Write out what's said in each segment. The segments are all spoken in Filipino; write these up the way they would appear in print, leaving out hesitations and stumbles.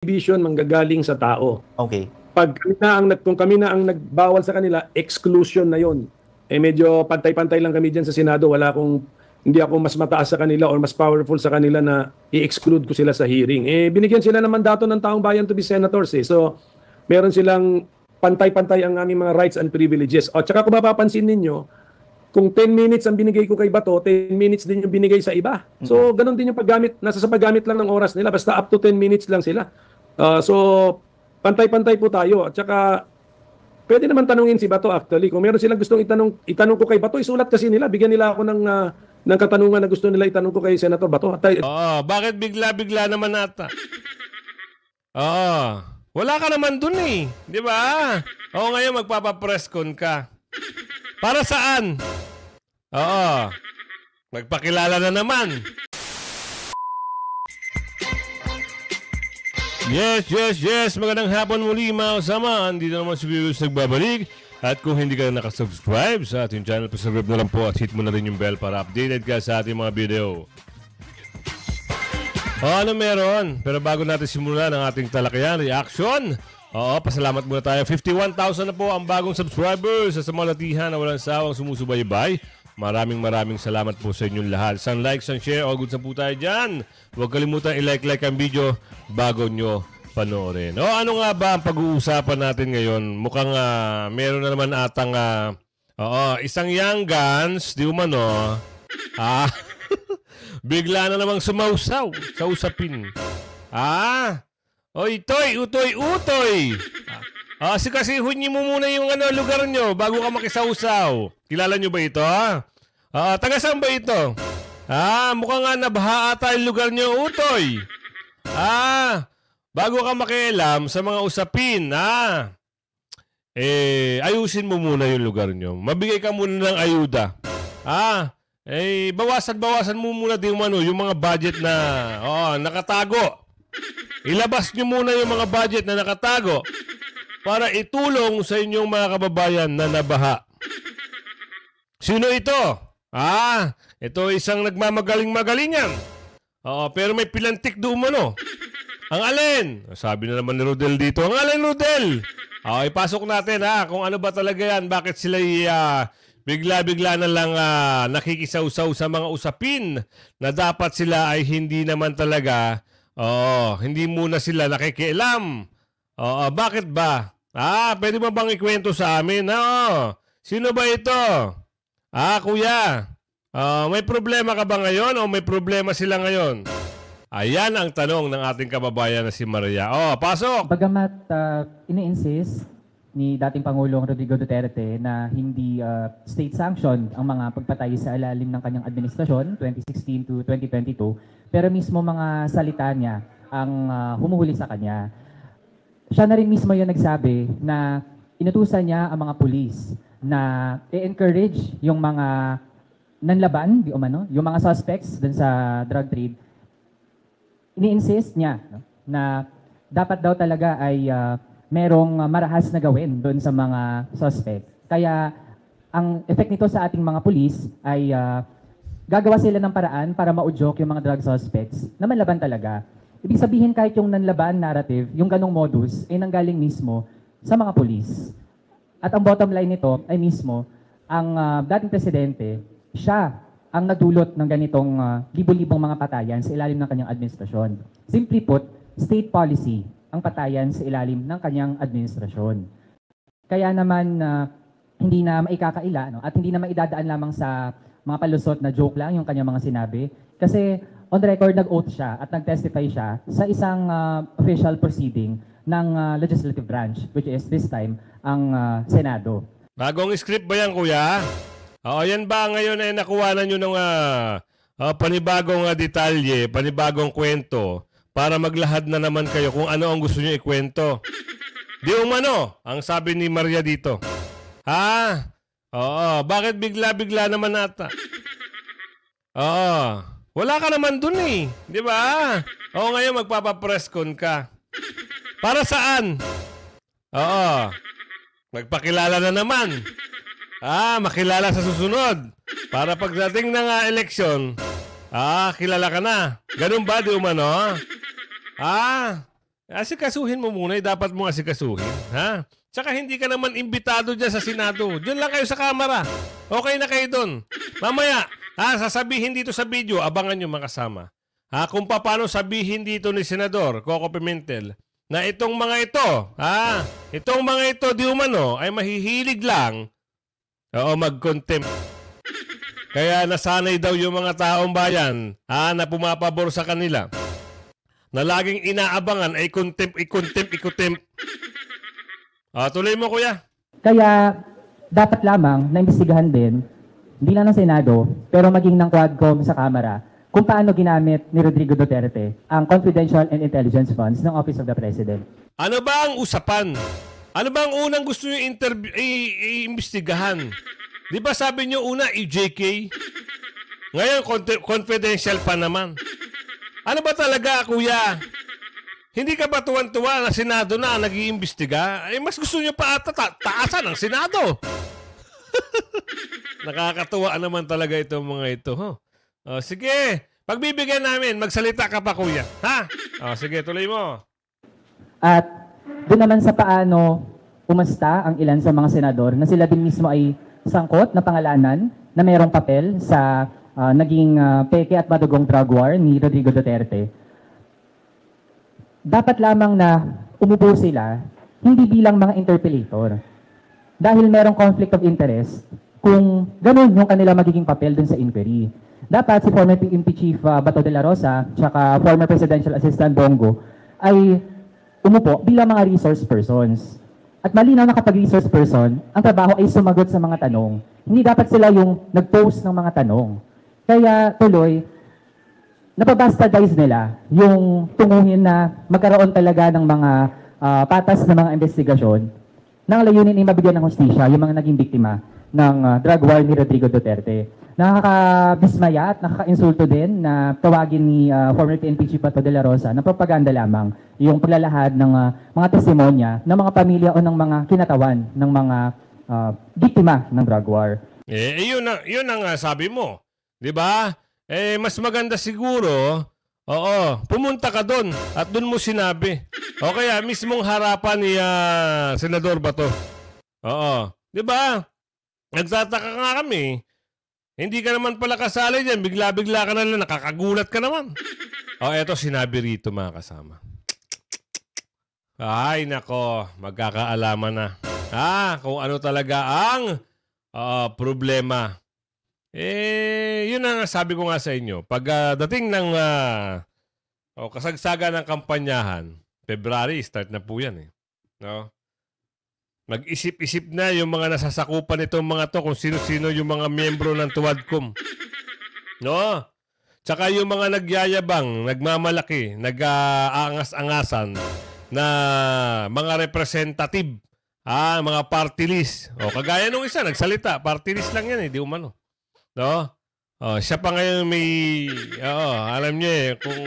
prohibition manggagaling sa tao. Okay. Kung kami na ang nagbawal sa kanila, exclusion na yon. Medyo pantay-pantay lang kami diyan sa Senado. Hindi ako mas mataas sa kanila or mas powerful sa kanila na i-exclude ko sila sa hearing. Binigyan sila ng mandato ng taong bayan to be senators. So, meron silang pantay-pantay ang aming mga rights and privileges. At saka kung mapapansin ninyo, kung 10 minutes ang binigay ko kay Bato, 10 minutes din yung binigay sa iba. So, ganun din yung paggamit. Nasa sa paggamit lang ng oras nila. Basta up to 10 minutes lang sila. So, pantay-pantay po tayo. At saka, pwede naman tanungin si Bato actually. Kung meron silang gustong itanong ko kay Bato, isulat kasi nila. Bigyan nila ako ng katanungan na gusto nila itanong ko kay Senator Bato. Bakit bigla-bigla naman ata? Wala ka naman dun eh. Di ba? Ngayon magpapapress con ka. Para saan? Magpakilala na naman. Yes. Magandang hapon muli mga kasama. Dito naman si Viewers nagbabalik. At kung hindi ka na nakasubscribe sa ating channel, pasubscribe na lang po at hit mo na rin yung bell para updated ka sa ating mga video. Ano meron? Pero bago natin simulan ang ating talakayan, reaction. Pasalamat muna tayo. 51,000 na po ang bagong subscribers sa mga latihan na walang sawang sumusubaybay. Maraming salamat po sa inyong lahat. Isang like, isang share, all good sa po tayo dyan. Huwag kalimutan i-like ang video bago nyo panoorin. Ano nga ba ang pag-uusapan natin ngayon? Mukhang meron na naman atang isang young guns, di umano, bigla na namang sumausaw sa usapin. Utoy! Sikasihun niyo mo muna yung lugar nyo bago ka makisausaw. Kilala nyo ba ito? Taga saan ba ito? Mukhang nga nabaha ata yung lugar nyo, Utoy. Bago ka makialam sa mga usapin, ayusin mo muna yung lugar nyo. Mabigay ka muna ng ayuda. Bawasan mo muna din yung mga budget na nakatago. Ilabas nyo muna yung mga budget na nakatago para itulong sa inyong mga kababayan na nabaha. Sino ito? Ito isang nagmamagaling-magalingan. Pero may pilantik doon mo. Ang alin? Sabi na naman ni Rodel dito. Ang alin, Rodel? Ipasok natin kung ano ba talaga yan. Bakit sila bigla-bigla na lang nakikisaw-saw sa mga usapin na dapat sila ay hindi naman talaga, hindi muna sila nakikialam. Bakit ba? Pwede mo bang ikwento sa amin? Sino ba ito? Kuya, may problema ka ba ngayon o may problema sila ngayon? Ayan ang tanong ng ating kababayan na si Maria. Pasok! Bagamat ini-insist ni dating Pangulong Rodrigo Duterte na hindi state-sanctioned ang mga pagpatay sa ilalim ng kanyang administrasyon 2016 to 2022, pero mismo mga salita niya ang humuhuli sa kanya. Siya na rin mismo yung nagsabi na inutusan niya ang mga pulis na i-encourage yung mga nanlaban, yung mga suspects dun sa drug trade. Ini-insist niya na dapat daw talaga ay merong marahas na gawin doon sa mga suspect. Kaya ang effect nito sa ating mga pulis ay gagawa sila ng paraan para maudyok yung mga drug suspects na manlaban talaga. Ibig sabihin kahit yung nanlaban narrative, yung ganong modus ay nanggaling mismo sa mga pulis. At ang bottom line nito ay mismo ang dating presidente, siya ang nagdulot ng ganitong libo-libong mga patayan sa ilalim ng kanyang administrasyon. Simply put, state policy ang patayan sa ilalim ng kanyang administrasyon. Kaya naman hindi na maikakaila at hindi na maidadaan lamang sa mga palusot na joke lang yung kanyang mga sinabi. Kasi on record nag-oath siya at nag-testify siya sa isang official proceeding ng legislative branch, which is this time ang Senado. Bagong script ba yan, kuya? Yan ba ngayon ay nakuha na nyo ng panibagong detalye, panibagong kwento para maglahad na naman kayo kung ano ang gusto nyo ikwento? Di umano, ang sabi ni Maria dito. Bakit bigla-bigla naman ata? Wala ka naman dun eh. Di ba? Ngayon magpapapress con ka. Para saan? Magpakilala na naman. Makilala sa susunod. Para pagdating ng eleksyon, kilala ka na. Ganun ba, di umano? Asikasuhin mo muna, dapat mo asikasuhin, ha? Tsaka hindi ka naman imbitado dyan sa Senado. Diyan lang kayo sa Kamara. Okay na kayo doon. Mamaya, sasabihin dito sa video, abangan nyo makasama. Kung paano sabihin dito ni Senador Coco Pimentel na itong mga ito, itong mga ito di umano ay mahihilig lang mag-contempt. Kaya nasanay daw yung mga taong bayan na pumapabor sa kanila na laging inaabangan ay contempt. Tuloy mo, kuya. Kaya dapat lamang na imbestigahan din, hindi lang ng Senado, pero maging ng Quadcom sa Kamara, kung paano ginamit ni Rodrigo Duterte ang confidential and intelligence funds ng Office of the President. Ano ba ang usapan? Ano ba ang unang gusto nyo iimbestigahan? Di ba sabi nyo una, EJK? Ngayon, confidential pa naman. Ano ba talaga, kuya? Hindi ka ba tuwan-tuwa na Senado na nag-iimbestiga? Mas gusto nyo pa taasan ang Senado. Nakakatuwa naman talaga itong mga ito. Sige, pagbibigyan namin, magsalita ka pa, kuya. Sige, tuloy mo. At doon naman sa paano umasta ang ilan sa mga senador na sila din mismo ay sangkot na pangalanan na mayroong papel sa naging peke at madugong drug war ni Rodrigo Duterte. Dapat lamang na umupo sila hindi bilang mga interpellator. Dahil merong conflict of interest kung ganun yung kanila magiging papel dun sa inquiry. Dapat si former PNP Chief Bato de la Rosa tsaka former Presidential Assistant Bongo ay umupo bilang mga resource persons. At malinaw na kapag resource person, ang trabaho ay sumagot sa mga tanong. Hindi dapat sila yung nag-post ng mga tanong. Kaya tuloy, napabastardize nila yung tunguhin na magkaroon talaga ng mga patas na mga investigasyon nang layunin ay mabigyan ng hustisya yung mga naging biktima ng drug war ni Rodrigo Duterte. Nakakabismaya at nakaka-insulto din na tawagin ni former PNP Chief Bato de la Rosa na propaganda lamang yung paglalahad ng mga testimonya ng mga pamilya o ng mga kinatawan ng mga biktima ng drug war. Yun ang sabi mo. 'Di ba? Mas maganda siguro, pumunta ka doon at doon mo sinabi. O kaya mismong harapan ni Senador Bato. 'Di ba? Nagtataka nga kami. Hindi ka naman pala kasali diyan, bigla-bigla ka na lang, nakakagulat ka naman. Eto sinabi rito mga kasama. Ay nako, magkakaalaman na. Kung ano talaga ang problema. Yun ang sabi ko nga sa inyo. Pag dating ng kasagsagan ng kampanyahan, February, start na po yan. No? Mag-isip-isip na yung mga nasasakupan nitong mga to kung sino-sino yung mga miyembro ng Tuwadcom. No? Tsaka yung mga nagyayabang, nagmamalaki, nag-aangas-angasan na mga representative, mga party list. Kagaya nung isa, nagsalita, party list lang yan, di umano. No? Siya pa ngayon may alam niya kung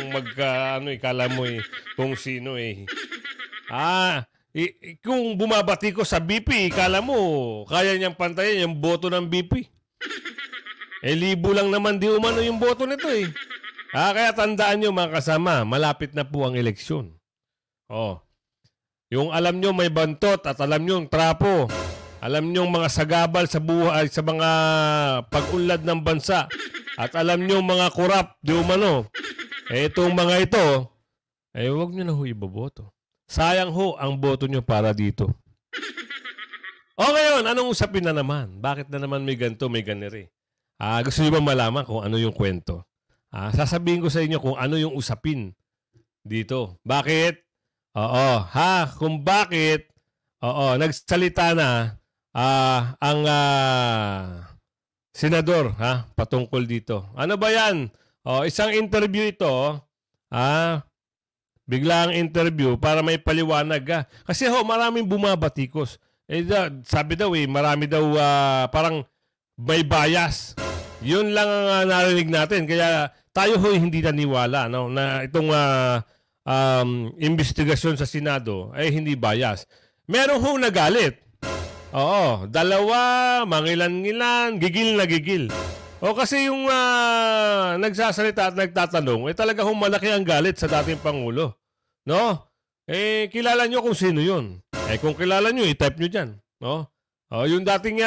ikala mo kung sino kung bumabati ko sa BP, ikala mo kaya niyang pantayin yung boto ng BP. Libo lang naman di umano yung boto nito kaya tandaan niyo mga kasama, malapit na po ang eleksyon. Yung alam niyo may bantot at alam niyo yung trapo. Alam niyong mga sagabal sa buhay, sa mga pag-unlad ng bansa. At alam niyong mga kurap, di umano. Itong mga ito, huwag niyo na ho iboboto. Sayang ho ang boto niyo para dito. Ngayon, anong usapin na naman? Bakit na naman may ganito, may ganiri? Gusto niyo ba malaman kung ano yung kwento? Sasabihin ko sa inyo kung ano yung usapin dito. Bakit? Kung bakit, nagsalita na ang senador patungkol dito. Ano ba yan? Isang interview ito, biglang interview para may paliwanag. Kasi maraming bumabatikos. Sabi daw marami daw parang may bias. Yun lang ang narinig natin. Kaya tayo hindi naniwala na itong investigasyon sa Senado ay hindi bias. Meron nagalit. Dalawa, mangilan-ngilan, gigil na gigil. Kasi yung nagsasalita at nagtatanong, talaga malaki ang galit sa dating Pangulo. No? kilala nyo kung sino yun. Kung kilala nyo, i-type nyo dyan. No? Yung dating,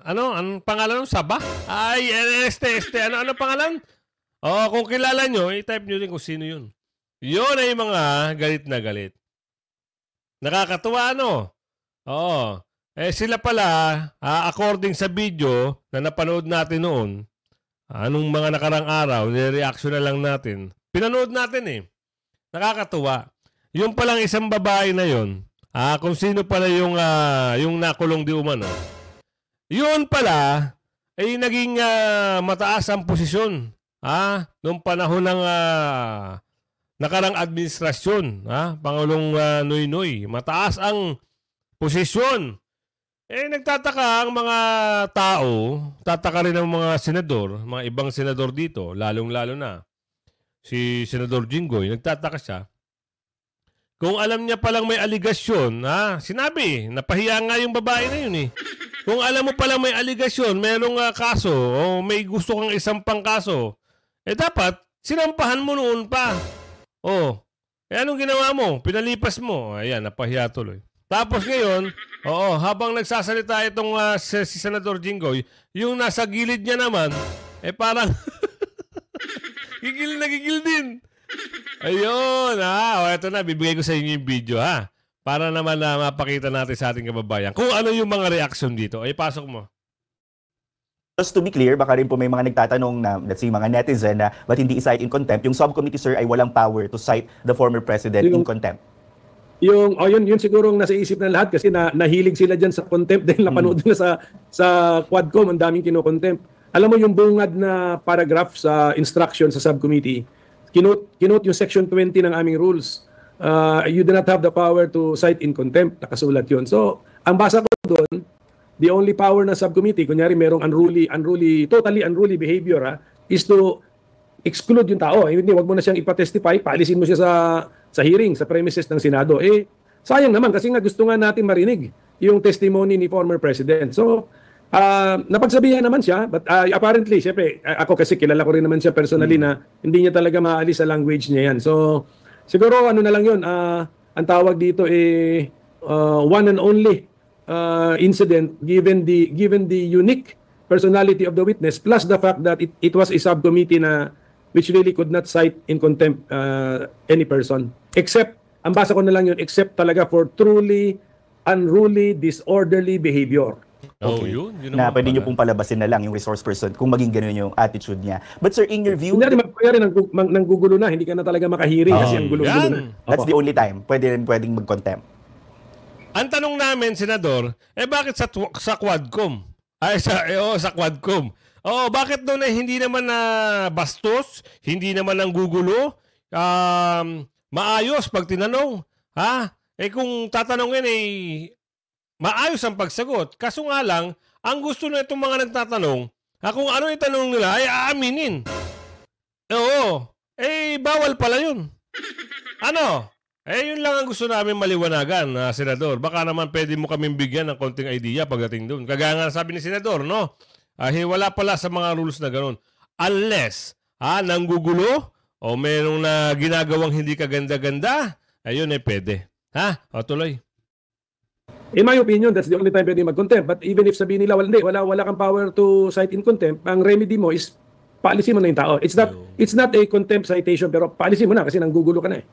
anong pangalan ng Saba? Ay, ano pangalan? Kung kilala nyo, i-type nyo din kung sino yun. Yun ay mga galit na galit. Nakakatuwa, ano? Sila pala, according sa video na napanood natin noon, anong mga nakarang araw, nireaction na lang natin. Pinanood natin eh. Nakakatuwa. Yung palang isang babae na yon, kung sino pala yung nakulong di umano, yun pala ay naging mataas ang posisyon noong panahon ng nakarang administrasyon, Pangulong Noynoy. Mataas ang posisyon. Nagtataka ang mga tao, tataka rin ang mga senador, mga ibang senador dito, lalong-lalo na si Senador Jinggoy, nagtataka siya. Kung alam niya palang may aligasyon, sinabi, napahiya nga yung babae na yun eh. Kung alam mo palang may aligasyon, merong kaso, o may gusto kang isampang kaso, dapat sinampahan mo noon pa. Anong ginawa mo? Pinalipas mo. Ayan, napahiya tuloy. Tapos ngayon, habang nagsasalita itong si Senador Jinggoy, yung nasa gilid niya naman, parang gigil na gigil din. Ayun, ito na, bibigay ko sa inyo yung video, para naman na mapakita natin sa ating kababayan kung ano yung mga reaction dito. Pasok mo. Just to be clear, baka rin po may mga nagtatanong na, let's say, mga netizen na ba't hindi i-cite in contempt? Yung subcommittee, sir, ay walang power to cite the former president in contempt. Yun siguro nasa isip ng lahat kasi nahilig sila dyan sa contempt dahil napanood nila sa Quadcom, ang daming kino-contempt. Alam mo yung bungad na paragraph sa instruction sa subcommittee, kinote yung section 20 ng aming rules. You do not have the power to cite in contempt. Nakasulat yun. So, ang basa ko doon, the only power ng subcommittee, kunyari merong totally unruly behavior, is to exclude yung tao. Hindi, wag mo na siyang ipatestify, paalisin mo siya sa hearing, sa premises ng Senado. Sayang naman kasi nga gusto nga natin marinig yung testimony ni former President. So, napagsabihan naman siya, but apparently, syempre, ako kasi kilala ko rin naman siya personally na hindi niya talaga maalis sa language niya yan. So, siguro ano na lang yun, ang tawag dito one and only incident given the unique personality of the witness plus the fact that it was a subcommittee na which really could not cite in contempt any person. Except, ang basa ko na lang yun, except talaga for truly unruly, disorderly behavior. Yun na pwede nyo pong palabasin na lang yung resource person kung maging ganun yung attitude niya. But sir, in your view... Kunyari, nang gugulo na, hindi ka na talaga makahiring kasi ang gulo-gulo na. That's the only time pwedeng mag-contempt. Ang tanong namin, Senador, bakit sa Quadcom? Sa Quadcom. Bakit doon hindi naman na bastos, hindi naman ang gugulo, maayos pag tinanong. Kung tatanungin maayos ang pagsagot. Kaso nga lang, ang gusto na itong mga nagtatanong, kung ano yung tanong nila ay aaminin. Bawal pala yun. Yun lang ang gusto namin maliwanagan, Senador. Baka naman pwede mo kaming bigyan ng konting idea pagdating doon. Kagaya nga sabi ni Senador, no? Wala pala sa mga rules na gano'n. Unless, nanggugulo o mayroong na ginagawang hindi kaganda-ganda, ayun pwede. Tuloy. In my opinion, that's the only time pwede mag-contempt. But even if sabihin nila, wala kang power to cite in contempt, ang remedy mo is paalisin mo na yung tao. It's not a contempt citation, pero paalisin mo na kasi nanggugulo ka na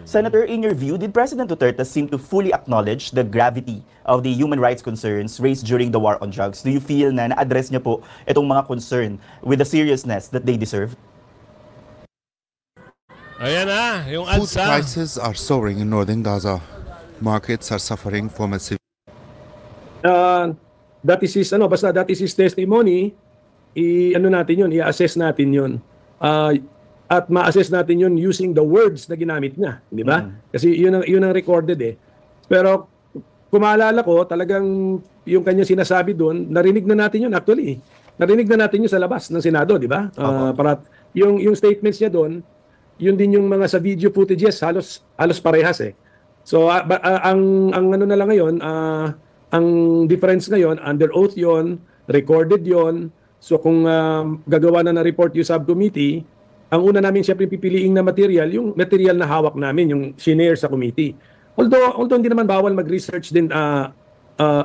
Senator, in your view, did President Duterte seem to fully acknowledge the gravity of the human rights concerns raised during the war on drugs? Do you feel na na-address niya po itong mga concern with the seriousness that they deserve? Ayan yung Food ALSA. prices are soaring in northern Gaza. Markets are suffering from a severe... That is his testimony. I-assess natin yun. At ma-assess natin yun using the words na ginamit niya, di ba? Kasi yun ang recorded Pero kung maalala ko, talagang yung kanyang sinasabi doon, narinig na natin yun actually. Narinig na natin yun sa labas ng Senado, di ba? Para yung statements niya doon, yun din yung mga sa video footages, halos parehas So ang ano na lang ngayon, ang difference ngayon, under oath yon, recorded yon. So kung gagawa na ng report yung subcommittee, ang una namin siyempre pipiliing na material, yung material na hawak namin, yung shinare sa committee. Although hindi naman bawal mag-research din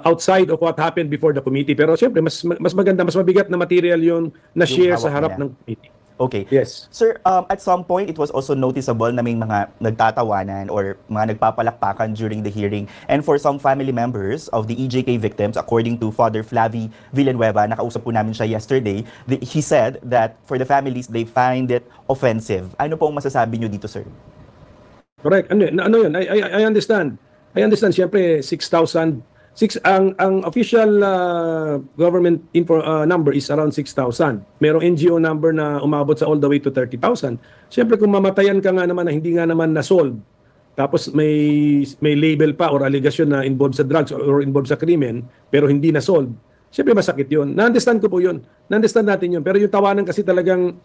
outside of what happened before the committee. Pero siyempre, mas maganda, mas mabigat na material yung na-share Yung sa hawak harap nila. ng committee. Okay. Yes. Sir, at some point, it was also noticeable na may mga nagtatawanan or mga nagpapalakpakan during the hearing. And for some family members of the EJK victims, according to Father Flavi Villanueva, nakausap po namin siya yesterday, he said that for the families, they find it offensive. Ano po ang masasabi nyo dito, sir? Correct. Ano yun? I understand. I understand. Siyempre, 6,000. Ang official government number is around 6,000. Merong NGO number na umabot sa all the way to 30,000. Siyempre, kung mamatayan ka nga naman na hindi nga naman na-solve, tapos may label pa or allegation na involved sa drugs or involved sa krimen, pero hindi na-solve, siyempre masakit yun. Na-understand ko po yun. Na-understand natin yun. Pero yung tawanan kasi talagang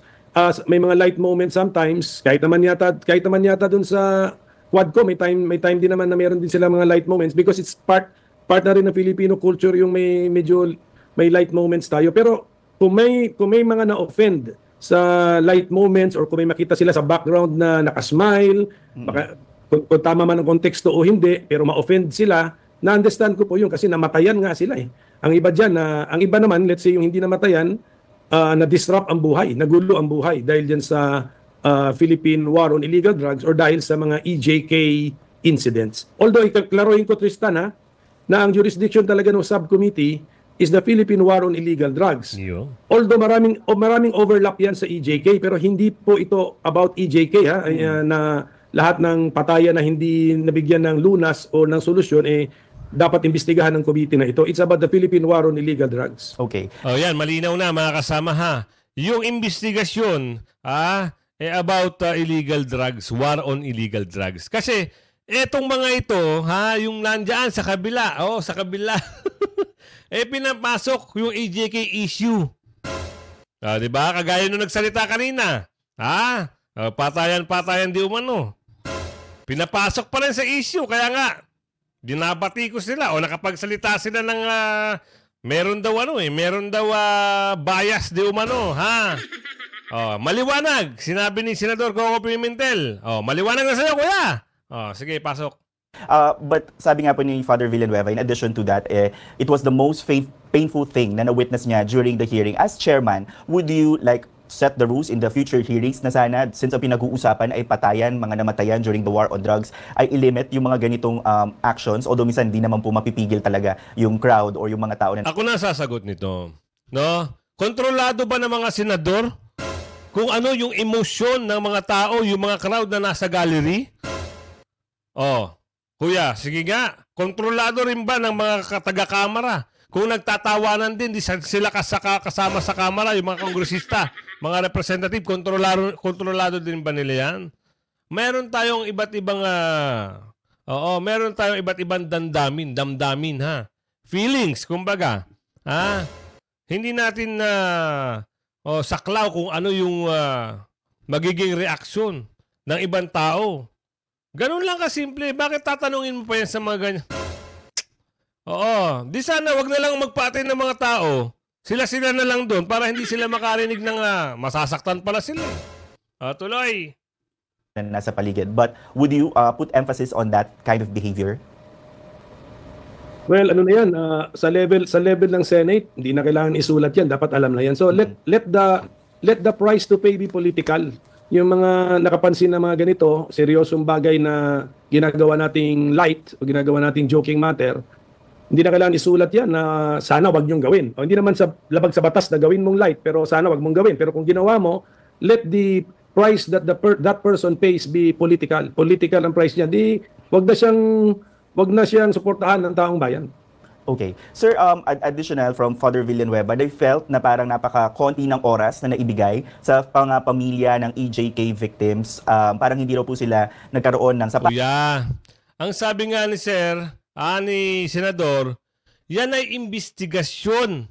may mga light moments sometimes, kahit naman yata dun sa Quadco, may time din naman na meron din sila mga light moments because it's part na rin ng Filipino culture yung may light moments tayo. Pero kung may mga na-offend sa light moments or kung may makita sila sa background na nakasmile, kung tama man ang konteksto o hindi, pero ma-offend sila, na-understand ko po yun kasi namatayan nga sila eh. Ang iba naman, let's say yung hindi namatayan, na-disrupt ang buhay, nagulo ang buhay dahil dyan sa Philippine War on Illegal Drugs or dahil sa mga EJK incidents. Although, iklaruhin ko, Tristan, na ang jurisdiction talaga ng subcommittee is the Philippine War on Illegal Drugs. Yo. Although maraming overlap yan sa EJK, pero hindi po ito about EJK na lahat ng patayan na hindi nabigyan ng lunas o ng solusyon dapat imbestigahan ng committee na ito. It's about the Philippine War on Illegal Drugs. Okay. Oh, yan, malinaw na mga kasama ha. Yung investigasyon about illegal drugs, war on illegal drugs. Kasi etong mga ito, yung nandiyan sa kabila, pinapasok yung EJK issue. Di ba? Kagaya nung nagsalita kanina. Patayan di umano. Pinapasok pa rin sa issue. Kaya nga, dinabati ko sila o nakapagsalita sila ng meron daw bias di umano, maliwanag. Sinabi ni Senador Coco Pimentel. Maliwanag na sa'yo, kuya. Sige, pasok. But sabi nga po ni Father Villanueva, in addition to that, it was the most painful thing na na-witness niya during the hearing. As chairman, would you set the rules in the future hearings na sana, since ang pinag-uusapan ay patayan, mga namatayan during the war on drugs, ay ilimit yung mga ganitong actions, although minsan hindi naman po mapipigil talaga yung crowd or yung mga tao na... Ako na sasagot nito. No? Kontrolado ba ng mga senador kung ano yung emosyon ng mga tao, yung mga crowd na nasa gallery? Kuya, sige nga. Kontrolado rin ba ng mga taga-kamara? Kung nagtatawanan din, di sila kasama sa kamara, yung mga kongresista, mga representative, kontrolado din ba nila yan? Meron tayong iba't ibang damdamin, feelings, kumbaga. Hindi natin saklaw kung ano yung magiging reaksyon ng ibang tao. Ganun lang kasimple. Bakit tatanungin mo pa yan sa mga ganyan? Di sana wag na lang magpa-attend ng mga tao. Sila na lang doon para hindi sila makarinig ng masasaktan pala sila. Tuloy. Nasa paligid. But would you put emphasis on that kind of behavior? Well, ano na yan, sa level ng Senate, hindi na kailangan isulat yan, dapat alam na yan. So let the price to pay be political. Yung mga nakapansin na mga ganito, seryosong bagay na ginagawa nating light o ginagawa nating joking matter, hindi na kailangan isulat yan na sana wag niyong gawin. O hindi naman sa labag sa batas na gawin mong light, pero sana wag mong gawin. Pero kung ginawa mo, let the price that that person pays be political. Political ang price niya. Wag na siyang suportahan ng taong bayan. Okay. Sir, additional from Father Villanueva, they felt na parang napaka-konti ng oras na naibigay sa pamilya ng EJK victims. Parang hindi raw po sila nagkaroon ng sapat. Kuya, ang sabi nga ni ni Senador, yan ay investigasyon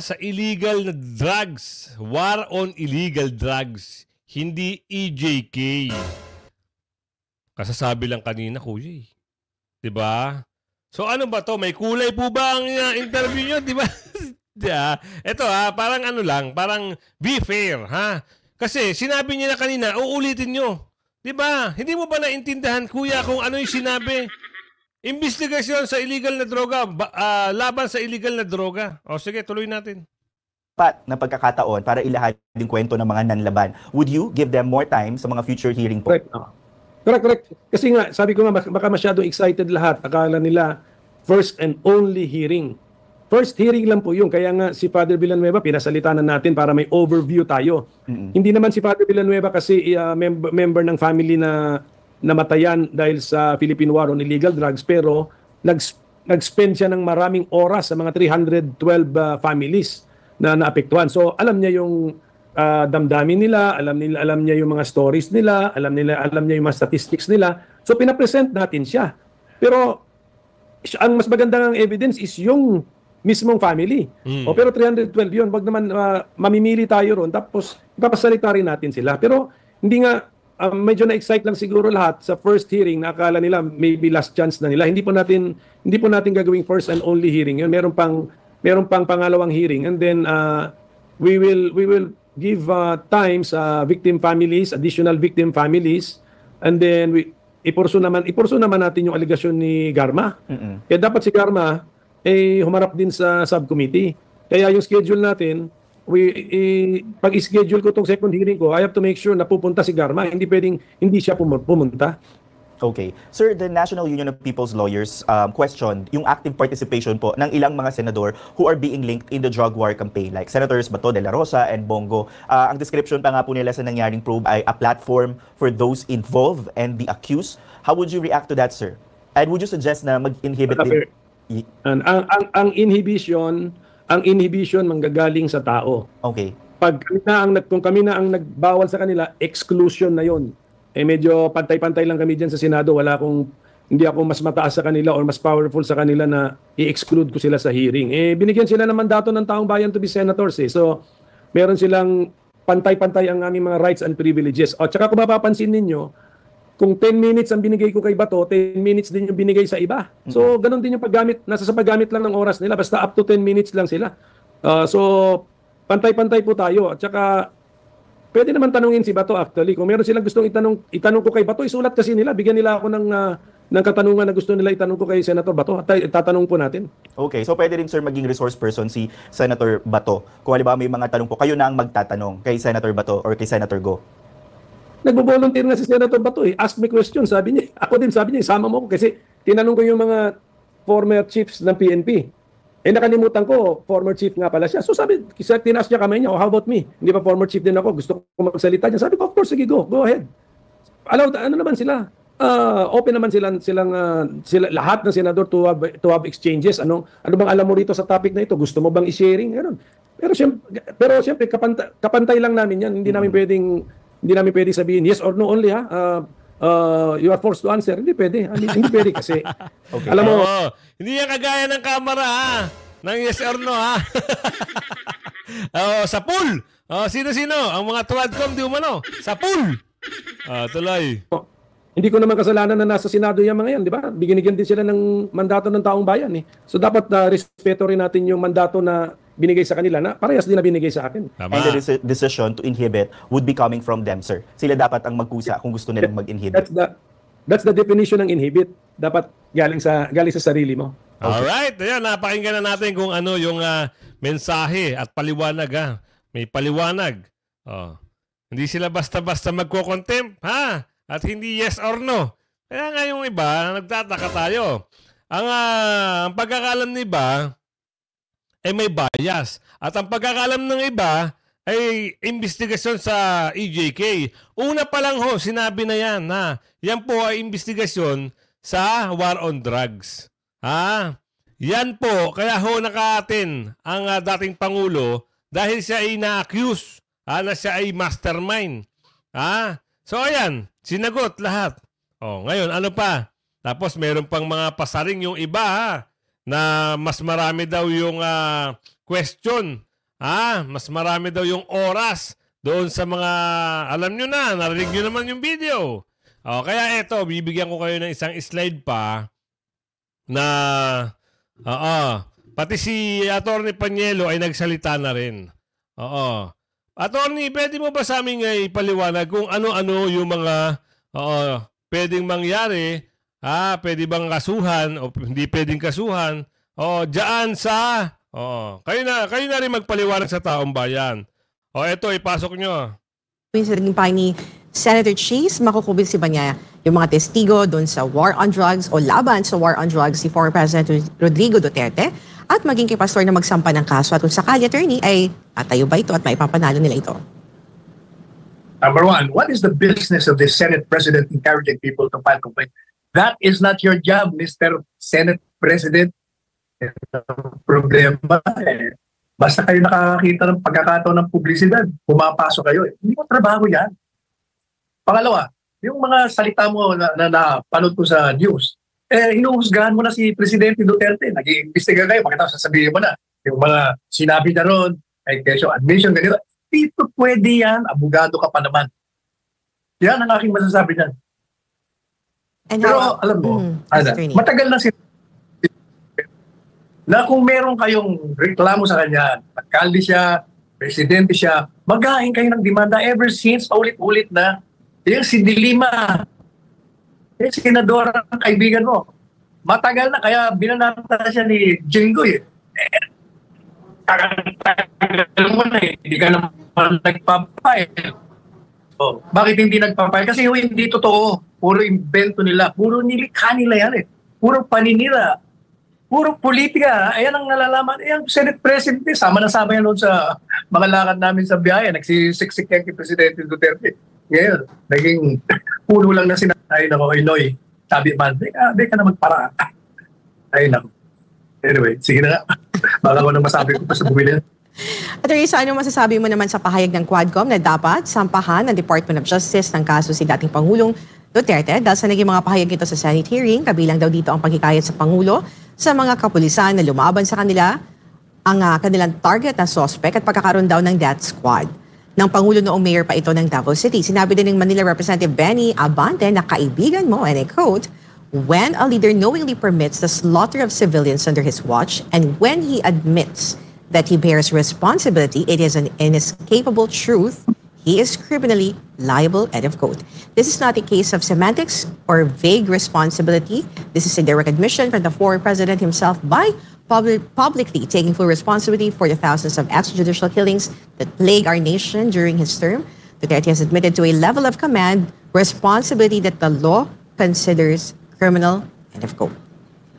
sa illegal na drugs. War on illegal drugs. Hindi EJK. Kasasabi lang kanina, kuya. Diba? So ano ba to? May kulay po ba ang interview nyo? Diba? Ito parang ano lang, parang be fair, Kasi sinabi niya na kanina, uulitin nyo. Di ba? Hindi mo ba naintindihan, kuya, kung ano yung sinabi? Investigasyon sa illegal na droga, laban sa illegal na droga. O sige, tuloy natin. Na pagkakataon para ilahad yung kwento ng mga nanlaban. Would you give them more time sa mga future hearing po? Correct. Correct. Kasi nga, sabi ko nga, baka masyadong excited lahat. Akala nila, first and only hearing. First hearing lang po yun. Kaya nga si Father Villanueva, pinasalita na natin para may overview tayo. Hindi naman si Father Villanueva kasi member ng family na namatayan dahil sa Philippine War on Illegal Drugs, pero nag-spend siya ng maraming oras sa mga 312 families na naapektuhan. So alam niya yung damdamin nila, alam niya yung mga stories nila, alam niya yung mga statistics nila. So pinapresent natin siya. Pero ang mas magandang evidence is yung mismong family. O pero 312 yun, wag naman mamimili tayo ron tapos ipapasalita rin natin sila. Pero hindi nga medyo na-excite lang siguro lahat sa first hearing na akala nila maybe last chance na nila. Hindi po natin gagawing first and only hearing. Yun meron pang pangalawang hearing, and then we will give time sa victim families, additional victim families, and then ipurso naman natin yung allegation ni Garma. Kaya dapat si Garma humarap din sa subcommittee. Kaya yung schedule natin, pag i-schedule ko tong second hearing ko, I have to make sure na pupunta si Garma. Hindi pwedeng hindi siya pumunta. Okay. Sir, the National Union of People's Lawyers questioned yung active participation po ng ilang mga senador who are being linked in the drug war campaign, like Senators Bato de la Rosa and Bongo. Ang description pa nga po nila sa nangyaring probe ay a platform for those involved and the accused. How would you react to that, sir? And would you suggest na mag-inhibit din? Ang inhibition manggagaling sa tao. Okay. Kung kami na ang nagbawal sa kanila, exclusion na yon. Medyo pantay-pantay lang kami diyan sa Senado. Hindi ako mas mataas sa kanila or mas powerful sa kanila na i-exclude ko sila sa hearing. Binigyan sila ng mandato ng taong bayan to be senators. So, meron silang pantay-pantay ang aming mga rights and privileges. At saka kung mapapansin ninyo, kung 10 minutes ang binigay ko kay Bato, 10 minutes din yung binigay sa iba. So, ganun din yung paggamit. Nasa sa paggamit lang ng oras nila. Basta up to 10 minutes lang sila. So, pantay-pantay po tayo. At saka, pwede naman tanungin si Bato actually. Kung meron silang gustong itanong ko kay Bato, isulat kasi nila. Bigyan nila ako ng katanungan na gusto nila itanong ko kay Senator Bato. At tatanong po natin. Okay, so pwede rin sir maging resource person si Senator Bato. Kung halimbawa may mga tanong po, kayo na ang magtatanong kay Senator Bato or kay Senator Go. Nagbo-volunteer nga si Senator Bato Ask me question, sabi niya. Ako din sabi niya, isama mo ko kasi tinanong ko yung mga former chiefs ng PNP. Nakalimutan ko, former chief nga pala siya. So sabi, tinaas niya kamay niya, how about me? Hindi ba former chief din ako? Gusto ko magsalita niya. Sabi ko, of course, sige, go ahead. Ano naman sila? Open naman sila lahat ng senador to have exchanges. Ano bang alam mo rito sa topic na ito? Gusto mo bang i-sharing? Ganun. Pero siyempre kapantay lang namin 'yan. Hindi namin pwedeng sabihin yes or no only you are forced to answer. Hindi pwede. Hindi pwede kasi. Okay. Alam mo, hindi yan kagaya ng camera ng yes or no sa pool. Sino-sino? Ang mga Tradcom di umano. Sa pool. Tuloy. hindi ko naman kasalanan na nasa Senado yung mga yan, di ba? Binigyan din sila ng mandato ng taong bayan. So dapat respeto rin natin yung mandato na binigay sa kanila na parehas din na binigay sa akin. Tama. And the decision to inhibit would be coming from them, sir. Sila dapat ang magkusa kung gusto nilang mag-inhibit. That's the definition ng inhibit. Dapat galing sa sarili mo. Okay. Alright, ayan, napakinggan na natin kung ano yung mensahe at paliwanag. May paliwanag. Hindi sila basta-basta magko-contempt, at hindi yes or no. Kaya nga yung iba, nagtataka tayo. Ang pagkakalam ng iba ay may bias. At ang pagkakalam ng iba ay investigasyon sa EJK. Una pa lang sinabi na yan na yan po ay investigasyon sa war on drugs. Yan po, kaya nakaatin ang dating Pangulo dahil siya ay na-accuse na siya ay mastermind. So ayan, sinagot lahat. Ngayon, ano pa? Tapos meron pang mga pasaring yung iba na mas marami daw yung question. Mas marami daw yung oras doon sa mga, alam nyo na, narinig nyo naman yung video. Kaya eto, bibigyan ko kayo ng isang slide pa na, pati si Atty. Panielo ay nagsalita na rin. Attorney, pwede mo ba sa amin ipaliwanag kung ano-ano yung mga pwedeng mangyari, pwede bang kasuhan o hindi pwedeng kasuhan, diyan sa, kayo na rin magpaliwanag sa taong bayan. Eto, ipasok nyo. Sa naging pahay ni Senator Chase, makukumbinsi ba niya yung mga testigo doon sa war on drugs o laban sa war on drugs si former President Rodrigo Duterte at maging kay pastor na magsampa ng kaso at kung sakali, attorney, ay tatayo ba ito at maipapanalo nila ito? Number one, what is the business of the Senate President encouraging people to file complaint? That is not your job, Mr. Senate President. Problema eh. Basta kayo nakakakita ng pagkakataon ng publisidad, pumapasok kayo. Hindi mo trabaho yan. Pangalawa, yung mga salita mo na napanood ko sa news, hinuhusgahan mo na si Presidente Duterte. Nag-iimbestiga kayo, pagkatapos sasabihin mo na yung mga sinabi na ron, ay kesyo, admission, ganito. Dito pwede yan, abogado ka pa naman. Yan ang aking masasabi dyan. Pero alam mo, matagal na na kung meron kayong reklamo sa kanya, alkalde siya, presidente siya, maghain kayo ng demanda ever since, paulit-ulit na. Yung si Dilima, yung senador ang kaibigan mo, matagal na, kaya binanata siya ni Jinggoy. Tagal mo na hindi ka naman nagpapile. Bakit hindi nagpapile? Kasi hindi totoo. Puro invento nila. Puro nilikha nila yan eh. Puro paninira. Puro politika. Ayan ang nalalaman. Ang Senate President, sama na sama yan noon sa mga lakad namin sa biyahe. Nagsisiksik yan kay Presidente Duterte. Ngayon, naging puno lang na sinay na ko, Inoy. Sabi man, di ka na magpara. Ay, nako. Anyway, sige na nga. Baka ko na masabi ko pa sa bumili. Attorney, ano masasabi mo naman sa pahayag ng Quadcom na dapat sampahan ng Department of Justice ng kaso si dating Pangulong Duterte dahil sa naging mga pahayag nito sa Senate hearing, kabilang daw dito ang paghikayat sa Pangulo sa mga kapulisan na lumaban sa kanila, ang kanilang target na suspect at pagkakaroon daw ng death squad. Ng Pangulo noong mayor pa ito ng Davao City. Sinabi din ng Manila Representative Benny Abante na kaibigan mo, and I quote, when a leader knowingly permits the slaughter of civilians under his watch and when he admits that he bears responsibility, it is an inescapable truth. He is criminally liable, end of quote. This is not a case of semantics or vague responsibility. This is a direct admission from the former president himself by publicly taking full responsibility for the thousands of extrajudicial killings that plague our nation during his term. Duterte has admitted to a level of command responsibility that the law considers criminal, end of quote.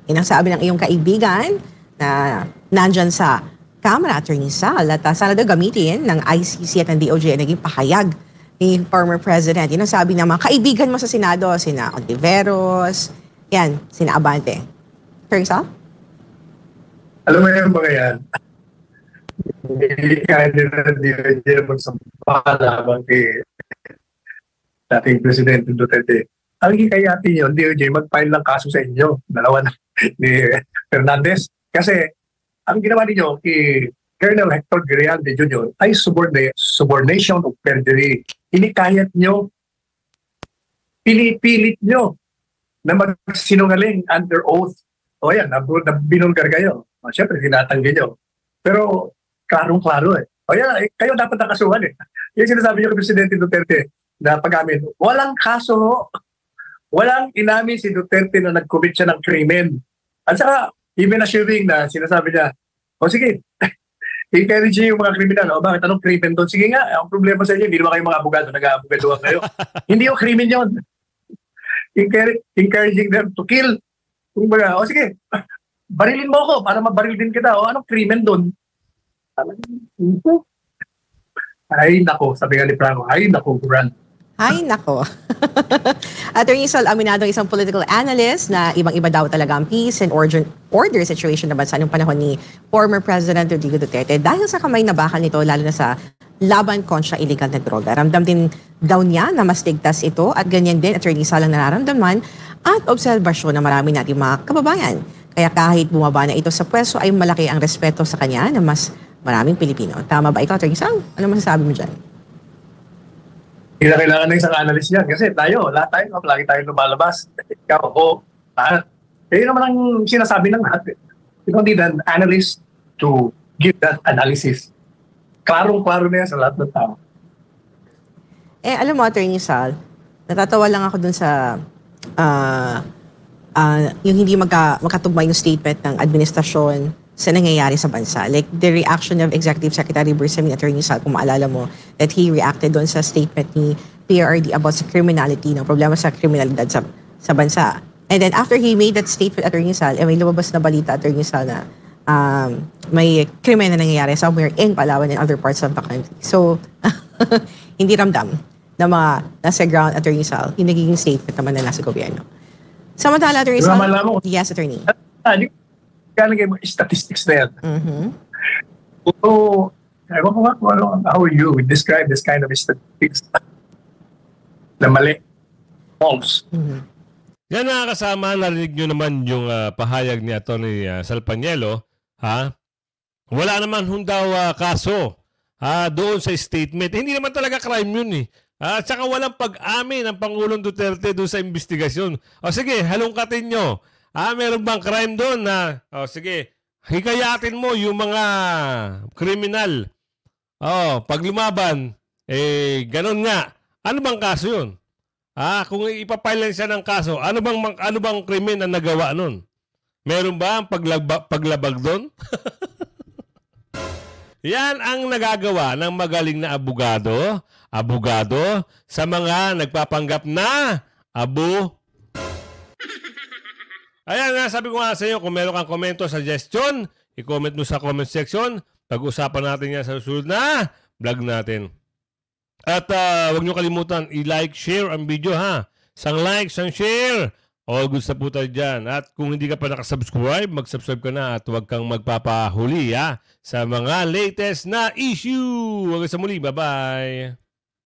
Yan ang sabi ng iyong kaibigan na nandyan sa Kamara, Attorney Sal, at sana daw gamitin ng ICC at ng DOJ na naging pahayag ni former President. Yan ang sabi ng mga kaibigan mo sa Senado, sina Ontiveros, yan, sina Abante. Attorney Sal? Alam mo yung mga yan, hindi kaya nila DOJ magsampala kay dating Presidente Duterte. Ang hikayatin yun, DOJ, mag-file ng kaso sa inyo, dalawa na, ni Fernandez. Kasi ang ginawa ninyo kay Colonel Hector Grijalde Jr. ay subordination of perjury. Hinikayat nyo, pinipilit nyo na magsinungaling under oath. O yan, binulgar kayo. Siyempre, tinatanggi nyo. Pero, klarong-klaro eh. O yan, kayo dapat nakasuhan eh. Yung sinasabi nyo kay Presidente Duterte na pag-amin, walang kaso, walang inamin si Duterte na nag-commit siya ng krimen. At saka, even assuming na sinasabi niya, o sige, i-encourage niyo yung mga kriminal. O bakit, anong krimen doon? Sige nga, ang problema sa inyo, hindi naman kayo mga abogado, nag-aabogaduhan kayo. Hindi yung krimen yun. Encouraging them to kill. O sige, barilin mo ako para mabaril din kita. O anong krimen doon? Ay, nako, sabi nga ni Franco, ay, nako, Grant. Ay, nako. Attorney Sol Aminado, isang political analyst na ibang-iba daw talaga ang peace and order situation na bansa noong panahon ni former President Rodrigo Duterte dahil sa kamay na bakal nito, lalo na sa laban kontra illegal na droga. Ramdam din daw niya na mas ligtas ito at ganyan din, Attorney Sol, ang nararamdaman at obserbasyon ng marami nating mga kababayan. Kaya kahit bumaba na ito sa pwesto ay malaki ang respeto sa kanya na mas maraming Pilipino. Tama ba ikaw, Attorney Sol? Ano masasabi mo dyan? Hindi na kailangan ng isang analyst yan. Kasi lahat tayo, lagi tayo lumalabas. Ikaw, ako, lahat. Yun naman ang sinasabi ng lahat. You don't need an analyst to give that analysis. Klarong-klaro na yan sa lahat ng tao. Alam mo, Attorney Sal, natatawa lang ako dun sa yung hindi makatugma yung statement ng administrasyon sa nangyayari sa bansa. Like, the reaction of Executive Secretary Bersamin, Attorney Sal, kung maalala mo, that he reacted doon sa statement ni PRRD about sa criminality, no, problema sa kriminalidad sa bansa. And then after he made that statement, Attorney Sal, may lumabas na balita, Attorney Sal, na may krimen na nangyayari somewhere in Palawan and other parts of the country. So, hindi ramdam na mga nasa ground, Attorney Sal, yung nagiging statement naman na nasa gobyerno. Samantala, Attorney Sal. Yes, Attorney. Hindi ka nagay mga statistics na yan. Mm-hmm. So, ewan ko nga kung how you would describe this kind of statistics na mali. False. Mm-hmm. Yan mga kasama, narinig nyo naman yung pahayag ni Atty. Salpanielo. Ha? Wala naman daw kaso doon sa statement. Hindi naman talaga crime yun eh. At saka walang pag-amin ng Pangulong Duterte doon sa investigasyon. O sige, halongkatin nyo. Meron bang crime doon na, sige, hikayatin mo yung mga kriminal. Pag lumaban, ganun nga. Ano bang kaso yun? Kung ipapile siya ng kaso, ano bang krimen ang nagawa nun? Meron ba ang paglabag doon? Yan ang nagagawa ng magaling na abogado sa mga nagpapanggap na Ayan nga, sabi ko nga sa iyo, kung meron kang komento, suggestion, i-comment mo sa comment section. Pag-usapan natin yan sa susunod na vlog natin. At huwag nyo kalimutan, i-like, share ang video ha. Sang like, sang share. All goods na po tayo dyan. At kung hindi ka pa nakasubscribe, mag-subscribe ka na at huwag kang magpapahuli ha, sa mga latest na issue. Hanggang sa muli, bye-bye.